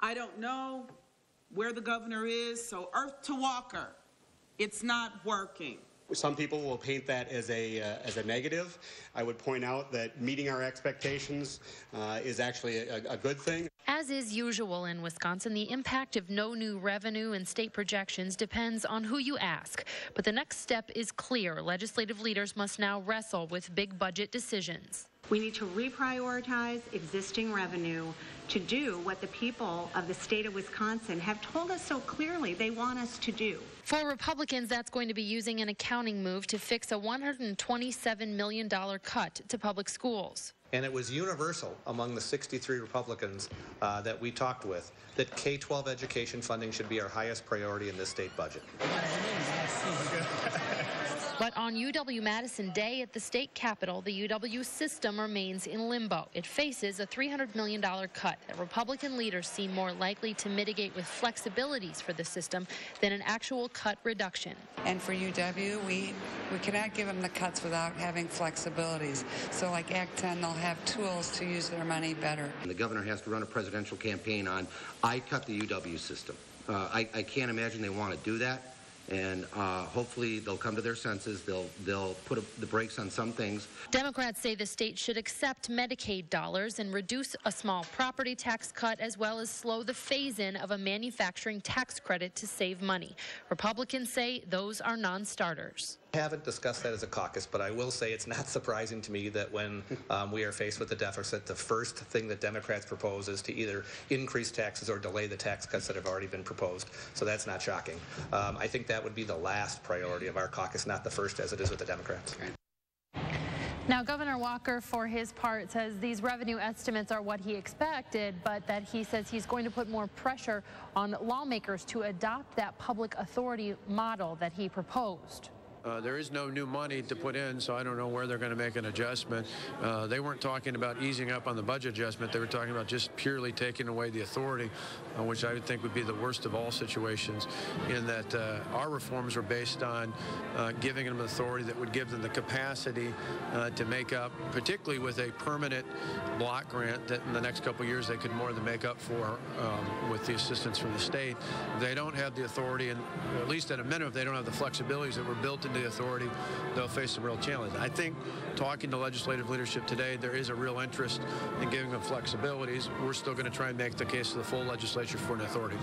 I don't know where the governor is, so Earth to Walker, it's not working. Some people will paint that as a negative. I would point out that meeting our expectations is actually a good thing. As is usual in Wisconsin, the impact of no new revenue and state projections depends on who you ask. But the next step is clear. Legislative leaders must now wrestle with big budget decisions. We need to reprioritize existing revenue to do what the people of the state of Wisconsin have told us so clearly they want us to do. For Republicans, that's going to be using an accounting move to fix a $127 million cut to public schools. And it was universal among the 63 Republicans that we talked with that K-12 education funding should be our highest priority in this state budget. But on UW-Madison Day at the state capitol, the UW system remains in limbo. It faces a $300 million cut that Republican leaders seem more likely to mitigate with flexibilities for the system than an actual cut reduction. And for UW, we cannot give them the cuts without having flexibilities. So like Act 10, they'll have tools to use their money better. The governor has to run a presidential campaign on, I cut the UW system. I can't imagine they want to do that. And hopefully they'll come to their senses. They'll put the brakes on some things. Democrats say the state should accept Medicaid dollars and reduce a small property tax cut, as well as slow the phase-in of a manufacturing tax credit to save money. Republicans say those are non-starters. I haven't discussed that as a caucus, but I will say it's not surprising to me that when we are faced with a deficit, the first thing that Democrats propose is to either increase taxes or delay the tax cuts that have already been proposed. So that's not shocking. I think that would be the last priority of our caucus, not the first as it is with the Democrats. Now, Governor Walker, for his part, says these revenue estimates are what he expected, but that he says he's going to put more pressure on lawmakers to adopt that public authority model that he proposed. There is no new money to put in, so I don't know where they're going to make an adjustment. They weren't talking about easing up on the budget adjustment. They were talking about just purely taking away the authority, which I would think would be the worst of all situations, in that our reforms were based on giving them authority that would give them the capacity to make up, particularly with a permanent block grant that in the next couple of years they could more than make up for with the assistance from the state. They don't have the authority, and at least at a minimum, if they don't have the flexibilities that were built into the authority, they'll face some real challenge. I think talking to legislative leadership today, there is a real interest in giving them flexibilities. We're still going to try and make the case to the full legislature for an authority.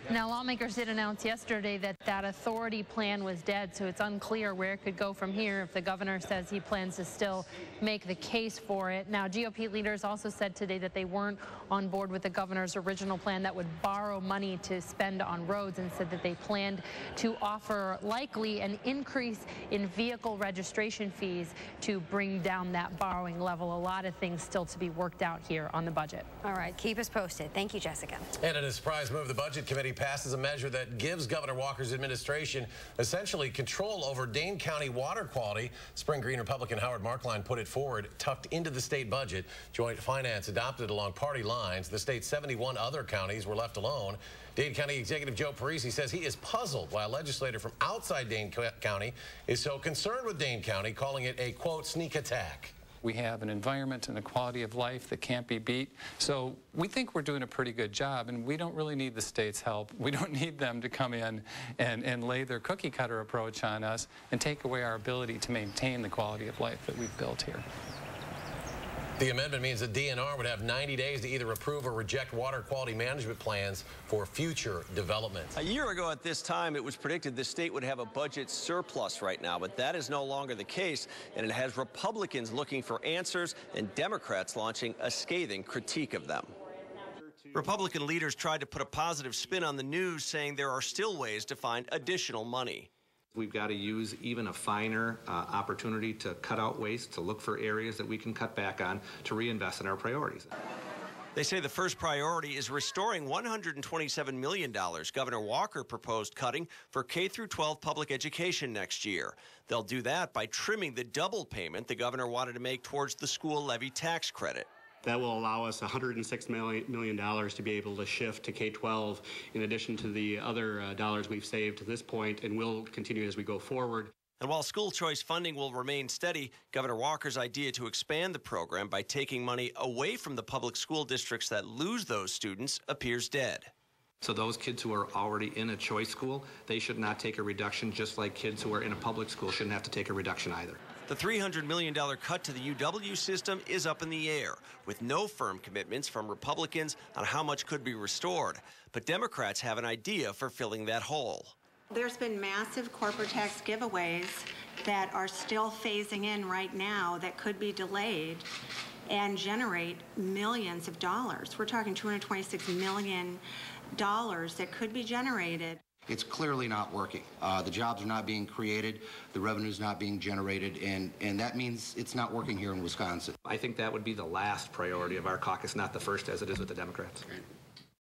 Now, lawmakers did announce yesterday that that authority plan was dead, so it's unclear where it could go from here if the governor says he plans to still make the case for it. Now, GOP leaders also said today that they weren't on board with the governor's original plan that would borrow money to spend on roads, and said that they planned to offer likely an increase in vehicle registration fees to bring down that borrowing level. A lot of things still to be worked out here on the budget. All right, keep us posted. Thank you, Jessica. And in a surprise move, the Budget Committee passes a measure that gives Governor Walker's administration essentially control over Dane County water quality. Spring Green Republican Howard Markline put it forward, tucked into the state budget. Joint Finance adopted along party lines. The state's 71 other counties were left alone. Dane County Executive Joe Parisi says he is puzzled why a legislator from outside Dane County is so concerned with Dane County, calling it a, quote, sneak attack. We have an environment and a quality of life that can't be beat. So we think we're doing a pretty good job, and we don't really need the state's help. We don't need them to come in and lay their cookie cutter approach on us and take away our ability to maintain the quality of life that we've built here. The amendment means the DNR would have 90 days to either approve or reject water quality management plans for future development. A year ago at this time, it was predicted the state would have a budget surplus right now, but that is no longer the case, and it has Republicans looking for answers and Democrats launching a scathing critique of them. Republican leaders tried to put a positive spin on the news, saying there are still ways to find additional money. We've got to use even a finer opportunity to cut out waste, to look for areas that we can cut back on, to reinvest in our priorities. They say the first priority is restoring $127 million Governor Walker proposed cutting for K-12 public education next year. They'll do that by trimming the double payment the governor wanted to make towards the school levy tax credit. That will allow us $106 million to be able to shift to K-12 in addition to the other dollars we've saved to this point, and will continue as we go forward. And while school choice funding will remain steady, Governor Walker's idea to expand the program by taking money away from the public school districts that lose those students appears dead. So those kids who are already in a choice school, they should not take a reduction, just like kids who are in a public school shouldn't have to take a reduction either. The $300 million cut to the UW system is up in the air, with no firm commitments from Republicans on how much could be restored. But Democrats have an idea for filling that hole. There's been massive corporate tax giveaways that are still phasing in right now that could be delayed and generate millions of dollars. We're talking $226 million that could be generated. It's clearly not working. The jobs are not being created, the revenue's not being generated, and that means it's not working here in Wisconsin. I think that would be the last priority of our caucus, not the first as it is with the Democrats.